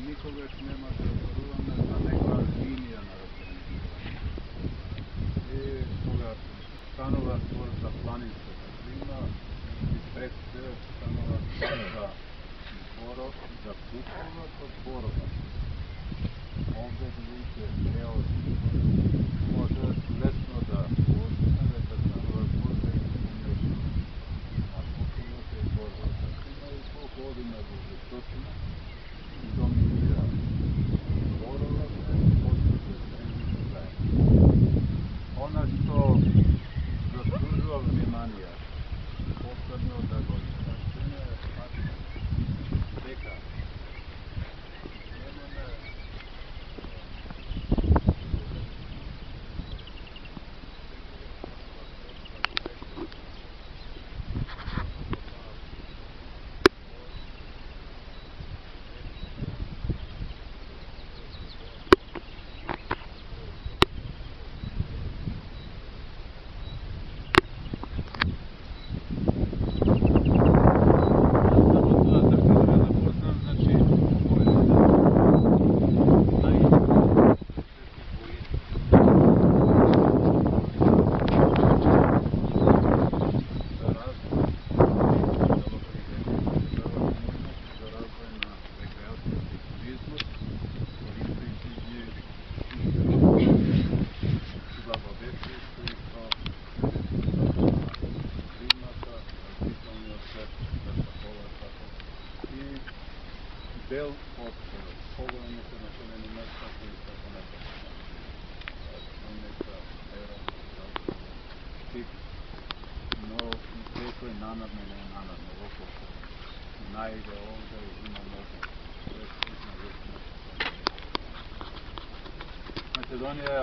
Никогаш нема да зборуваме за некоја линија на разграничување. И кога станува збор за планинската клима, и пред се станува збор за Боров, за Буковот од Борова. Овде видите преот може лесно да уочиме дека станува збор за изменјување на Буковот и Боровот. Има и колку одиме во височина, доминира Боровот, после се заедно. Она што заслужува внимание, посебно да го истакнеме, е фактот дека немаме дел од поголемите населени места кои се во непоследна Срумица, Берово, Штип, но секој нанадно не е нанадно околку најде овде има можност. Македонија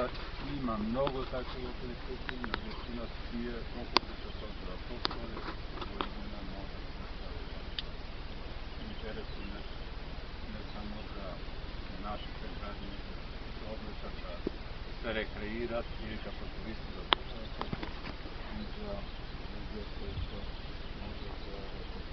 има многу такви локалитети, на вистина тие околку се создава апостоли, во имена може да се интересни не само за нашите граѓани да се облечат, да се рекреират или како туристи да посетат, и за луѓе кои што може да